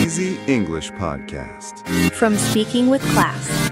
Easy English Podcast. From Speaking with Class.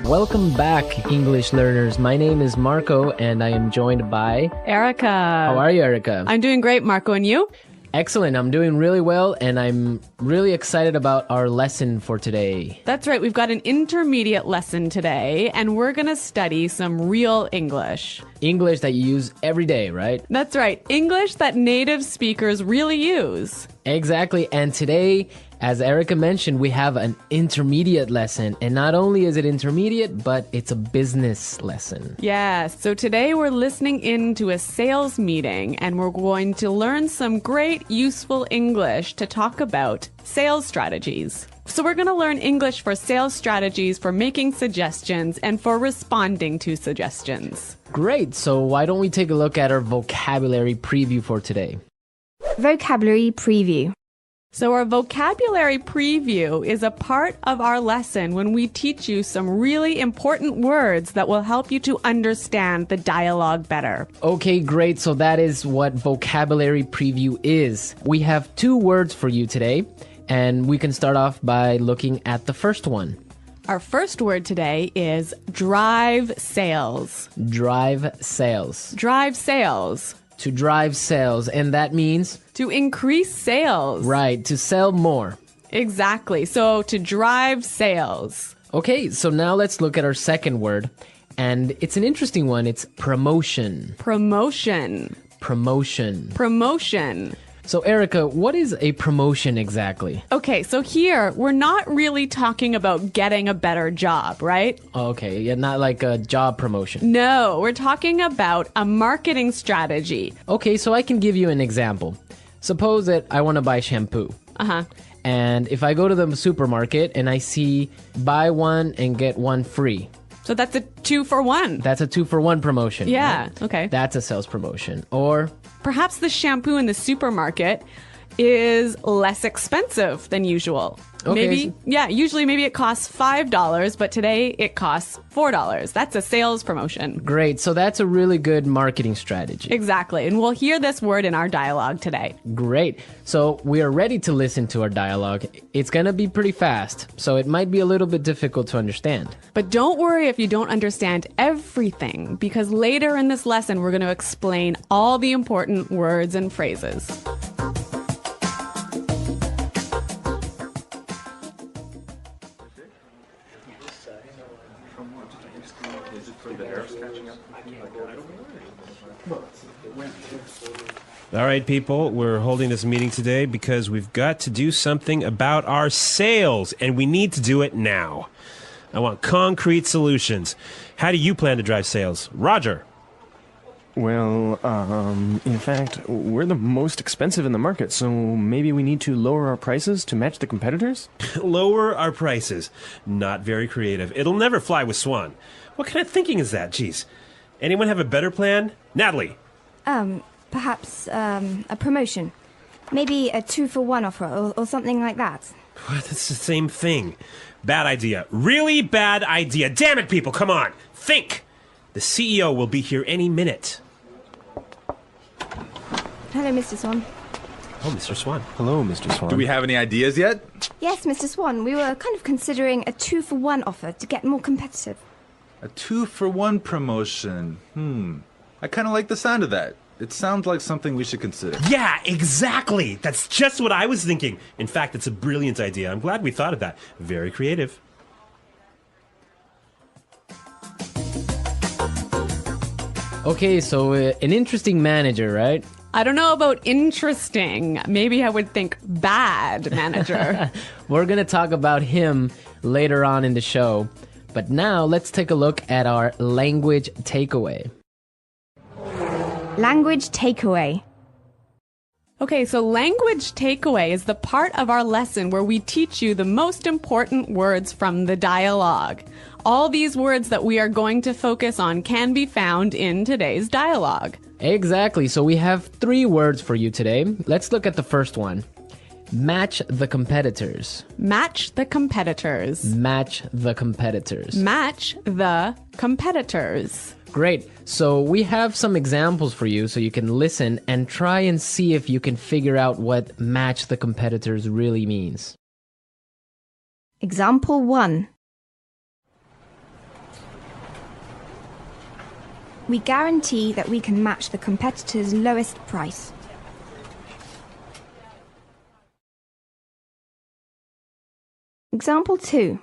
Welcome back, English learners. My name is Marco, and I am joined by Erica. How are you, Erica? I'm doing great, Marco, and you? Excellent. I'm doing really well, and I'm really excited about our lesson for today. That's right. We've got an intermediate lesson today, and we're going to study some real English. English that you use every day, right? That's right. English that native speakers really use. Exactly. And today, as Erica mentioned, we have an intermediate lesson. And not only is it intermediate, but it's a business lesson. Yes. So today we're listening in to a sales meeting, and we're going to learn some great useful English to talk about sales strategies. So we're going to learn English for sales strategies, for making suggestions, and for responding to suggestions. Great. So why don't we take a look at our vocabulary preview for today? Vocabulary preview. So our vocabulary preview is a part of our lesson when we teach you some really important words that will help you to understand the dialogue better. Okay, great. So that is what vocabulary preview is. We have 2 words for you today, and we can start off by looking at the first one. Our first word today is drive sales. Drive sales. Drive sales. To drive sales, and that means? To increase sales. Right, to sell more. Exactly. So to drive sales. Okay, so now let's look at our second word, and it's an interesting one. It's promotion. Promotion. Promotion. Promotion. So Erica, what is a promotion exactly? Okay, so here we're not really talking about getting a better job, right? Okay, yeah, not like a job promotion. No, we're talking about a marketing strategy. Okay, so I can give you an example. Suppose that I want to buy shampoo. And if I go to the supermarket and I see buy one and get one free. So that's a 2-for-1. That's a 2-for-1 promotion. Yeah, right? okay. That's a sales promotion. Or perhaps the shampoo in the supermarket is less expensive than usual. Okay. Usually maybe it costs $5, but today it costs $4. That's a sales promotion. Great. So that's a really good marketing strategy. Exactly. And we'll hear this word in our dialogue today. Great. So we are ready to listen to our dialogue. It's going to be pretty fast, so it might be a little bit difficult to understand. But don't worry if you don't understand everything, because later in this lesson, we're going to explain all the important words and phrases. All right, people, we're holding this meeting today because we've got to do something about our sales, and we need to do it now. I want concrete solutions. How do you plan to drive sales? Roger. Well, in fact, we're the most expensive in the market, so maybe we need to lower our prices to match the competitors? Lower our prices. Not very creative. It'll never fly with Swan. What kind of thinking is that? Jeez. Anyone have a better plan? Natalie. Perhaps a promotion. Maybe a 2-for-1 offer or something like that. That's the same thing. Bad idea. Really bad idea. Damn it, people, come on. Think. The CEO will be here any minute. Hello, Mr. Swan. Oh, Mr. Swan. Hello, Mr. Swan. Do we have any ideas yet? Yes, Mr. Swan. We were kind of considering a 2-for-1 offer to get more competitive. A 2-for-1 promotion. I kind of like the sound of that. It sounds like something we should consider. Yeah, exactly. That's just what I was thinking. In fact, it's a brilliant idea. I'm glad we thought of that. Very creative. Okay, so an interesting manager, right? I don't know about interesting. Maybe I would think bad manager. We're going to talk about him later on in the show. But now let's take a look at our language takeaway. Language takeaway. Okay, so language takeaway is the part of our lesson where we teach you the most important words from the dialogue. All these words that we are going to focus on can be found in today's dialogue. Exactly. So we have 3 words for you today. Let's look at the first one. Match the competitors. Match the competitors. Match the competitors. Match the competitors. Great. So we have some examples for you so you can listen and try and see if you can figure out what match the competitors really means. Example 1. We guarantee that we can match the competitor's lowest price. Example 2.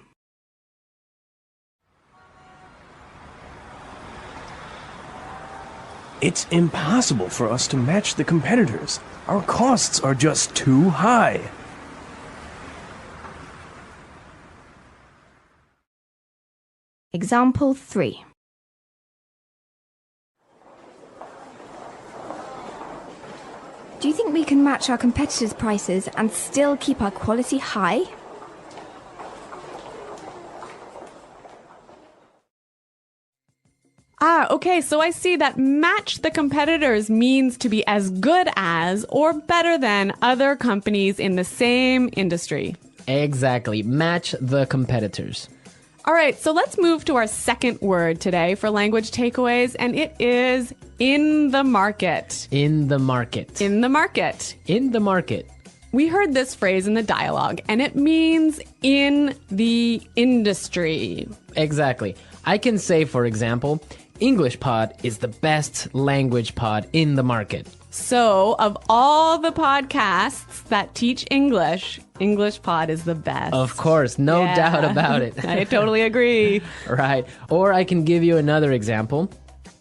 It's impossible for us to match the competitors. Our costs are just too high. Example 3. Do you think we can match our competitors' prices and still keep our quality high? Okay, so I see that match the competitors means to be as good as or better than other companies in the same industry. Exactly. Match the competitors. All right, so let's move to our second word today for language takeaways, and it is in the market. In the market. In the market. In the market. We heard this phrase in the dialogue, and it means in the industry. Exactly. I can say, for example, English Pod is the best language pod in the market. So, of all the podcasts that teach English, English Pod is the best. Of course, no Yeah. doubt about it. I totally agree. Right. Or I can give you another example.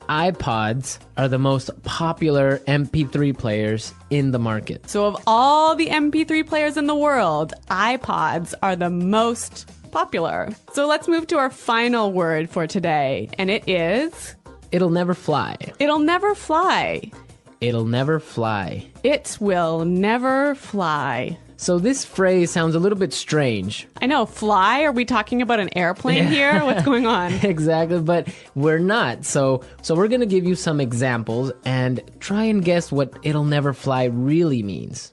iPods are the most popular MP3 players in the market. So, of all the MP3 players in the world, iPods are the most popular. So, let's move to our final word for today, and it is... It'll never fly. It'll never fly. It'll never fly. It will never fly. So this phrase sounds a little bit strange. I know, fly? Are we talking about an airplane here? What's going on? Exactly, but we're not. So we're going to give you some examples and try and guess what it'll never fly really means.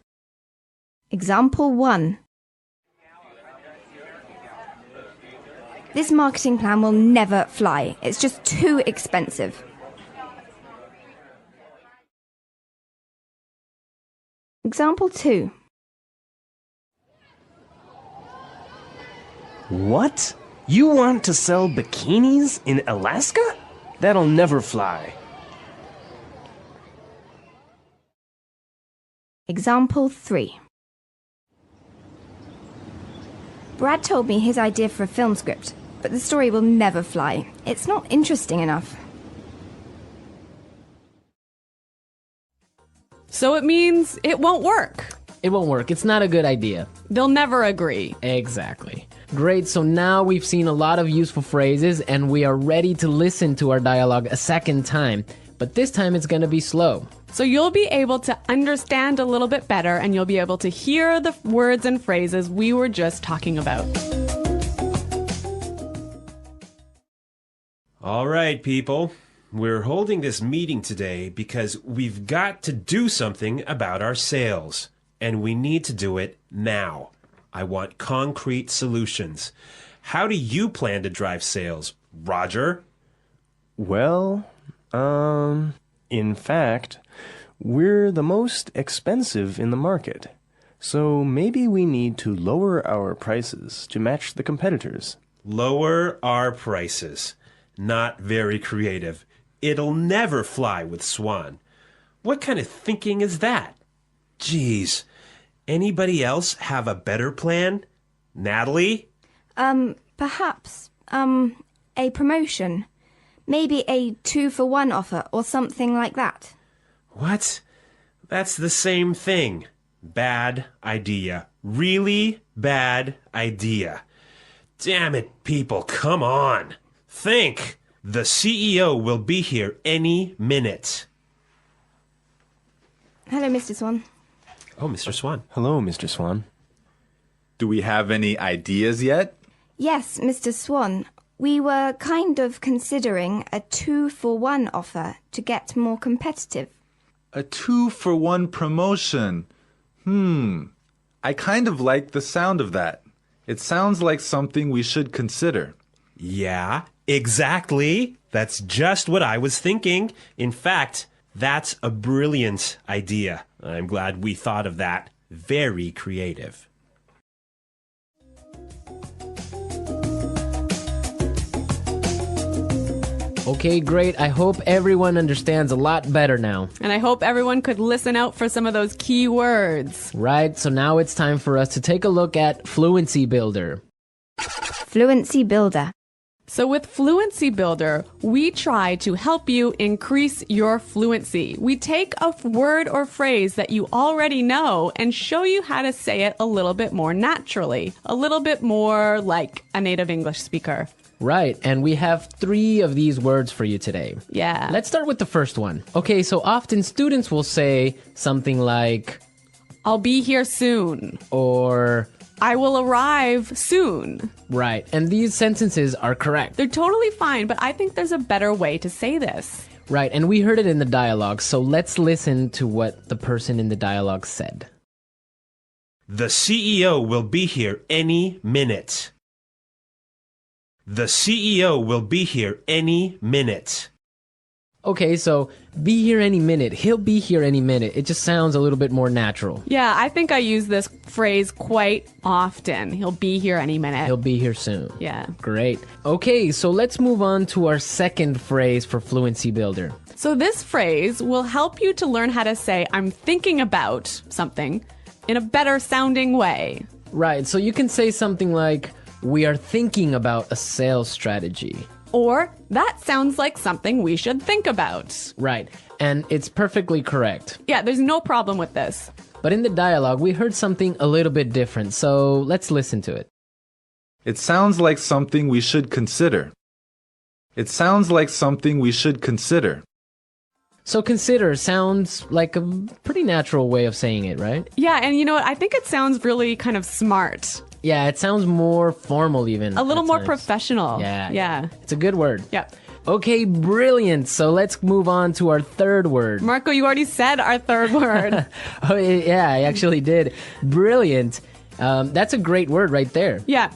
Example 1. This marketing plan will never fly. It's just too expensive. Example 2. What? You want to sell bikinis in Alaska? That'll never fly. Example 3. Brad told me his idea for a film script, but the story will never fly. It's not interesting enough. So it means it won't work. It won't work. It's not a good idea. They'll never agree. Exactly. Great, so now we've seen a lot of useful phrases and we are ready to listen to our dialogue a second time. But this time it's going to be slow. So you'll be able to understand a little bit better and you'll be able to hear the words and phrases we were just talking about. All right, people. We're holding this meeting today because we've got to do something about our sales. And we need to do it now. I want concrete solutions. How do you plan to drive sales, Roger? Well, in fact, we're the most expensive in the market. So maybe we need to lower our prices to match the competitors. Lower our prices. Not very creative. It'll never fly with Swan. What kind of thinking is that? Geez. Anybody else have a better plan? Natalie? Perhaps, a promotion. Maybe a 2-for-1 offer or something like that. What? That's the same thing. Bad idea. Really bad idea. Damn it, people, come on. Think. The CEO will be here any minute. Hello, Mr. Swan. Oh, Mr. Swan. Hello, Mr. Swan. Do we have any ideas yet? Yes, Mr. Swan. We were kind of considering a 2-for-1 offer to get more competitive. A 2-for-1 promotion. I kind of like the sound of that. It sounds like something we should consider. Yeah, exactly. That's just what I was thinking. In fact, that's a brilliant idea. I'm glad we thought of that. Very creative. Okay, great. I hope everyone understands a lot better now. And I hope everyone could listen out for some of those key words. Right, so now it's time for us to take a look at Fluency Builder. Fluency Builder. So with Fluency Builder, we try to help you increase your fluency. We take a word or phrase that you already know and show you how to say it a little bit more naturally, a little bit more like a native English speaker. Right, and we have 3 of these words for you today. Yeah. Let's start with the first one. Okay, so often students will say something like, I'll be here soon. or... I will arrive soon. Right, and these sentences are correct. They're totally fine, but I think there's a better way to say this. Right, and we heard it in the dialogue, so let's listen to what the person in the dialogue said. The CEO will be here any minute. The CEO will be here any minute. Okay, so be here any minute. He'll be here any minute. It just sounds a little bit more natural. Yeah, I think I use this phrase quite often. He'll be here any minute. He'll be here soon. Yeah. Great. Okay, so let's move on to our second phrase for Fluency Builder. So this phrase will help you to learn how to say, I'm thinking about something in a better sounding way. Right, so you can say something like, we are thinking about a sales strategy. Or, that sounds like something we should think about. Right, and it's perfectly correct. Yeah, there's no problem with this. But in the dialogue, we heard something a little bit different, so let's listen to it. It sounds like something we should consider. It sounds like something we should consider. So consider sounds like a pretty natural way of saying it, right? Yeah, and you know what? I think it sounds really kind of smart. Yeah, it sounds more formal even. A little at more times. professional. Yeah. Yeah. It's a good word. Yeah. Okay, brilliant. So let's move on to our third word. Marco, you already said our third word. Oh, yeah, I actually did. Brilliant. That's a great word right there. Yeah.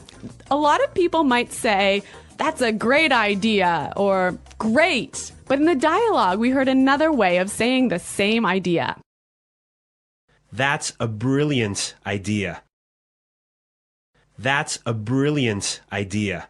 A lot of people might say, that's a great idea, or great. But in the dialogue, we heard another way of saying the same idea. That's a brilliant idea. That's a brilliant idea.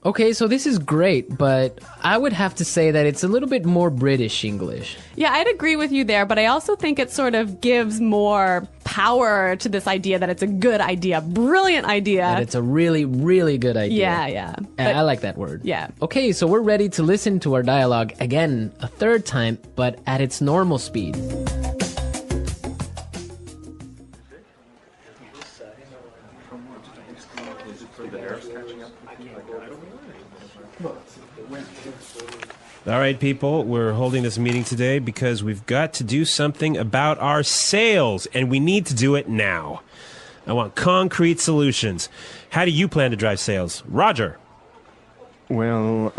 Okay, so this is great, but I would have to say that it's a little bit more British English. Yeah, I'd agree with you there, but I also think it sort of gives more power to this idea that it's a good idea, brilliant idea. That it's a really, really good idea. Yeah. And I like that word. Yeah. Okay, so we're ready to listen to our dialogue again a third time, but at its normal speed. All right, people, we're holding this meeting today because we've got to do something about our sales, and we need to do it now. I want concrete solutions. How do you plan to drive sales? Roger. Well,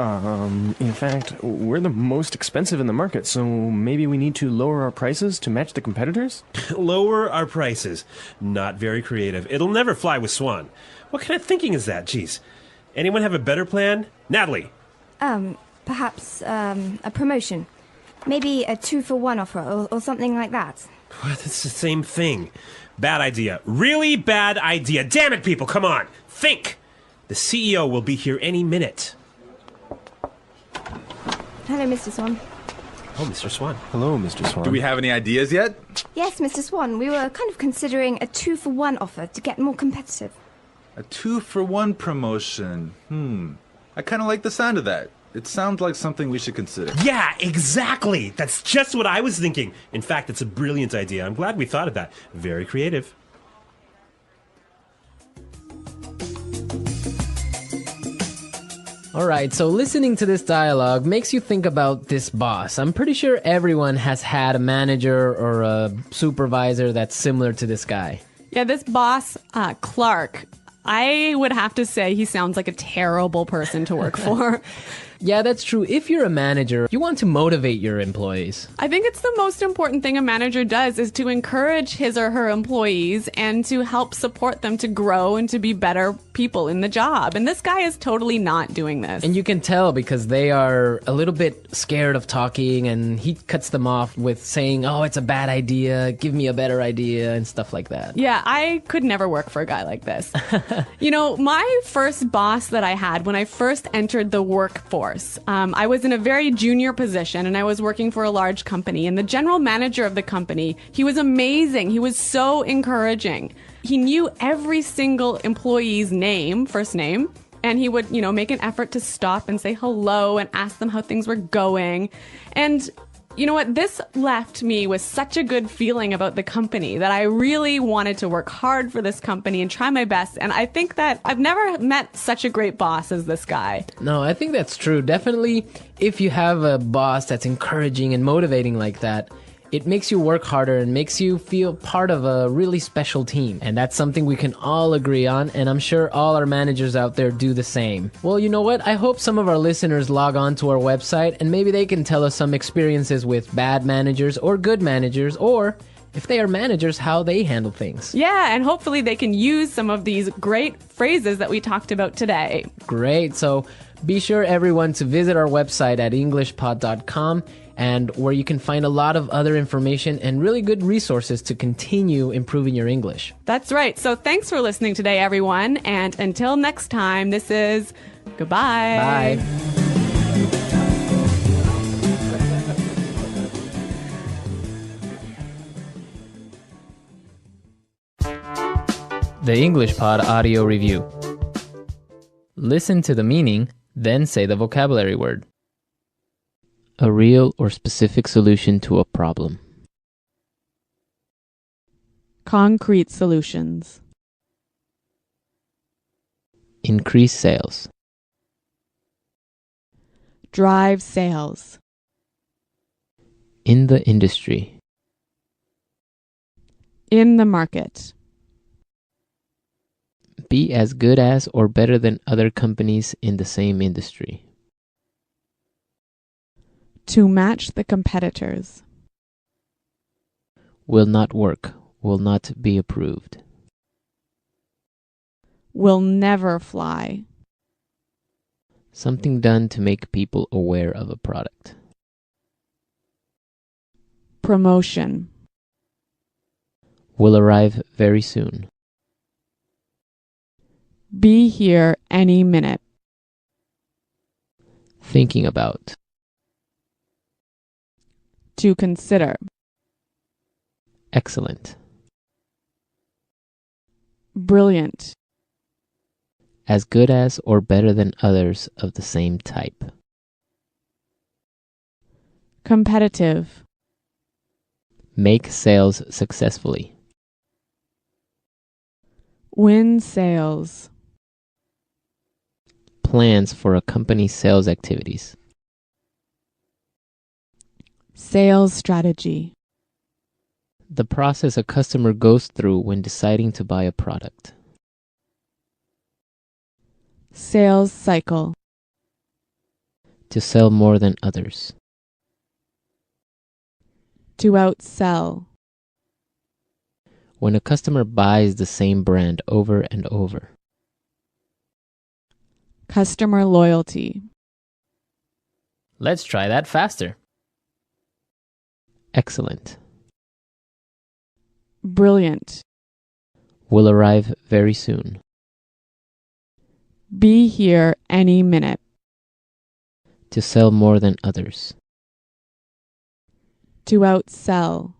in fact, we're the most expensive in the market, so maybe we need to lower our prices to match the competitors? Lower our prices. Not very creative. It'll never fly with Swan. What kind of thinking is that? Jeez. Anyone have a better plan? Natalie. Perhaps a promotion. Maybe a 2-for-1 offer or something like that. What? It's the same thing. Bad idea. Really bad idea. Damn it, people, come on. Think. The CEO will be here any minute. Hello, Mr. Swan. Oh, Mr. Swan. Hello, Mr. Swan. Do we have any ideas yet? Yes, Mr. Swan, we were kind of considering a 2-for-1 offer to get more competitive. A 2-for-1 promotion. I kind of like the sound of that. It sounds like something we should consider. Yeah, exactly. That's just what I was thinking. In fact, it's a brilliant idea. I'm glad we thought of that. Very creative. All right, so listening to this dialogue makes you think about this boss. I'm pretty sure everyone has had a manager or a supervisor that's similar to this guy. Yeah, this boss, Clark, I would have to say he sounds like a terrible person to work for. Yeah, that's true. If you're a manager, you want to motivate your employees. I think it's the most important thing a manager does is to encourage his or her employees and to help support them to grow and to be better people in the job. And this guy is totally not doing this. And you can tell because they are a little bit scared of talking, and he cuts them off with saying, oh, it's a bad idea, give me a better idea, and stuff like that. Yeah, I could never work for a guy like this. You know, my first boss that I had when I first entered the workforce, course. I was in a very junior position and I was working for a large company, and the general manager of the company, he was amazing. He was so encouraging. He knew every single employee's name, first name, and he would, make an effort to stop and say hello and ask them how things were going. And you know what? This left me with such a good feeling about the company that I really wanted to work hard for this company and try my best. And I think that I've never met such a great boss as this guy. No, I think that's true. Definitely, if you have a boss that's encouraging and motivating like that, it makes you work harder and makes you feel part of a really special team. And that's something we can all agree on, and I'm sure all our managers out there do the same. Well, you know what? I hope some of our listeners log on to our website and maybe they can tell us some experiences with bad managers or good managers, or if they are managers, how they handle things. Yeah, and hopefully they can use some of these great phrases that we talked about today. Great. So be sure, everyone, to visit our website at englishpod.com, and where you can find a lot of other information and really good resources to continue improving your English. That's right. So thanks for listening today, everyone. And until next time, this is goodbye. Bye. The English Pod Audio Review. Listen to the meaning, then say the vocabulary word. A real or specific solution to a problem. Concrete solutions. Increase sales. Drive sales. In the industry. In the market. Be as good as or better than other companies in the same industry. To match the competitors. Will not work. Will not be approved. Will never fly. Something done to make people aware of a product. Promotion. Will arrive very soon. Be here any minute. Thinking about. To consider. Excellent. Brilliant. As good as or better than others of the same type. Competitive. Make sales successfully. Win sales. Plans for a company's sales activities. Sales strategy. The process a customer goes through when deciding to buy a product. Sales cycle. To sell more than others. To outsell. When a customer buys the same brand over and over. Customer loyalty. Let's try that faster. Excellent. Brilliant. Will arrive very soon. Be here any minute. To sell more than others. To outsell.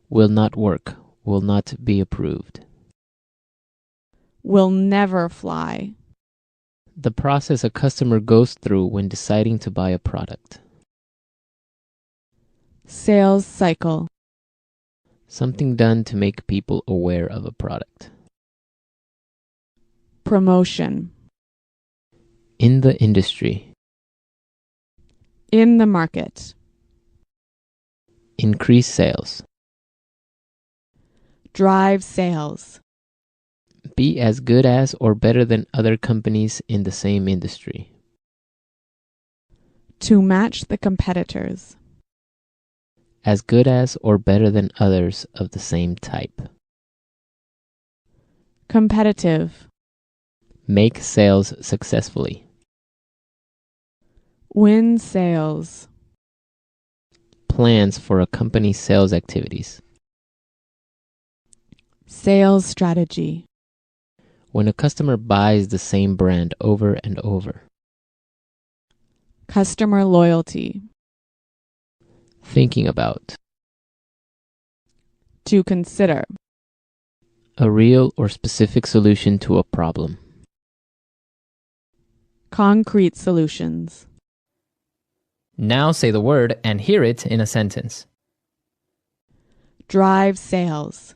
Will not work. Will not be approved. Will never fly. The process a customer goes through when deciding to buy a product. Sales cycle. Something done to make people aware of a product. Promotion. In the industry. In the market. Increase sales. Drive sales. Be as good as or better than other companies in the same industry. To match the competitors. As good as or better than others of the same type. Competitive. Make sales successfully. Win sales. Plans for a company's sales activities. Sales strategy. When a customer buys the same brand over and over. Customer loyalty. Thinking about. To consider. A real or specific solution to a problem. Concrete solutions. Now say the word and hear it in a sentence. Drive sales.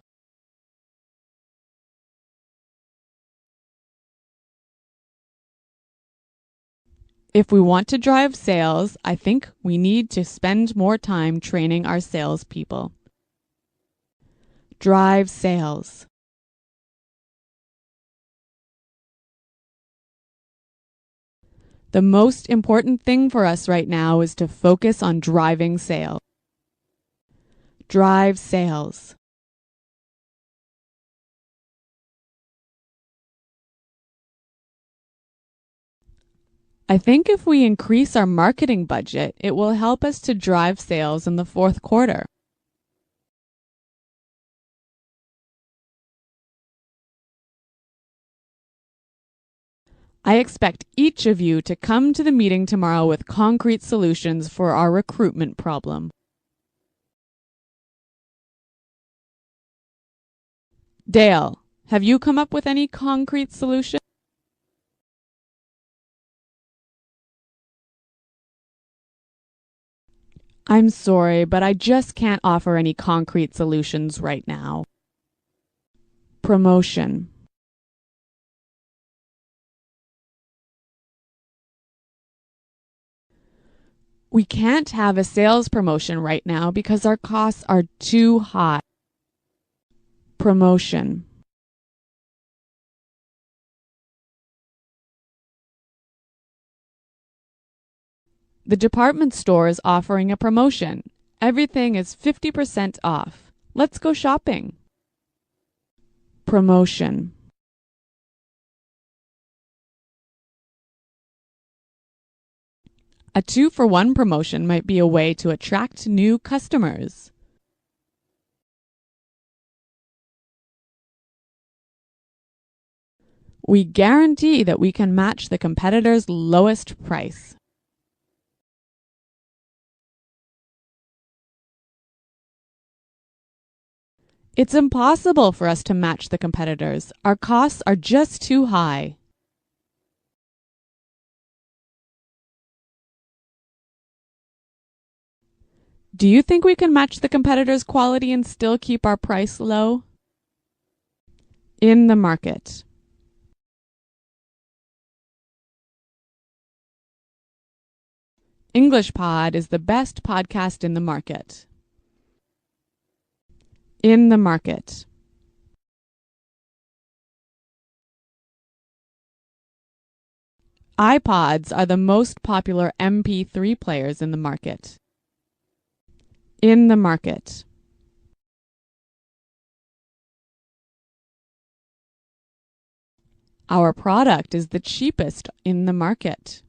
If we want to drive sales, I think we need to spend more time training our salespeople. Drive sales. The most important thing for us right now is to focus on driving sales. Drive sales. I think if we increase our marketing budget, it will help us to drive sales in the fourth quarter. I expect each of you to come to the meeting tomorrow with concrete solutions for our recruitment problem. Dale, have you come up with any concrete solution? I'm sorry, but I just can't offer any concrete solutions right now. Promotion. We can't have a sales promotion right now because our costs are too high. Promotion. The department store is offering a promotion. Everything is 50% off. Let's go shopping. Promotion. A 2-for-1 promotion might be a way to attract new customers. We guarantee that we can match the competitor's lowest price. It's impossible for us to match the competitors. Our costs are just too high. Do you think we can match the competitors' quality and still keep our price low? In the market. English Pod is the best podcast in the market. In the market. iPods are the most popular MP3 players in the market. In the market. Our product is the cheapest in the market.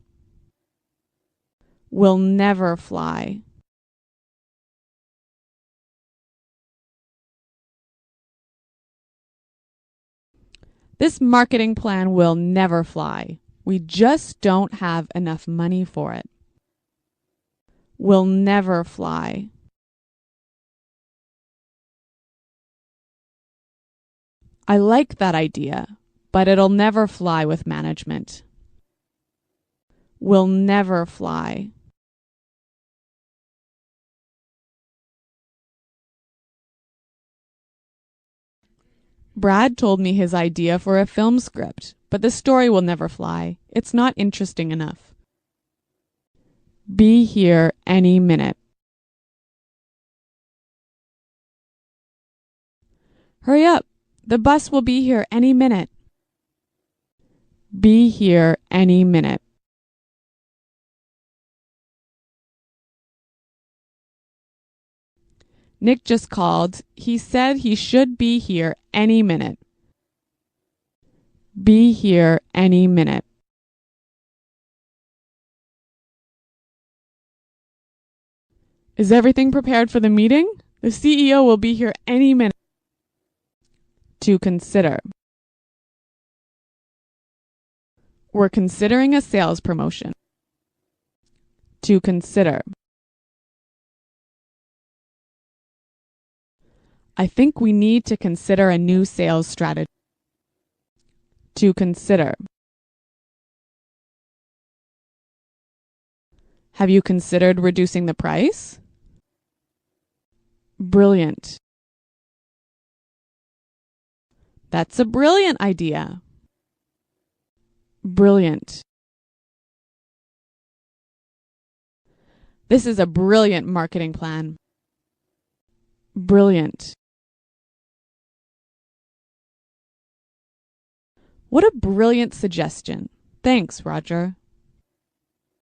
Will never fly. This marketing plan will never fly. We just don't have enough money for it. Will never fly. I like that idea, but it'll never fly with management. Will never fly. Brad told me his idea for a film script, but the story will never fly. It's not interesting enough. Be here any minute. Hurry up. The bus will be here any minute. Be here any minute. Nick just called. He said he should be here any minute. Be here any minute. Is everything prepared for the meeting? The CEO will be here any minute. To consider. We're considering a sales promotion. To consider. I think we need to consider a new sales strategy. To consider. Have you considered reducing the price? Brilliant. That's a brilliant idea. Brilliant. This is a brilliant marketing plan. Brilliant. What a brilliant suggestion. Thanks, Roger.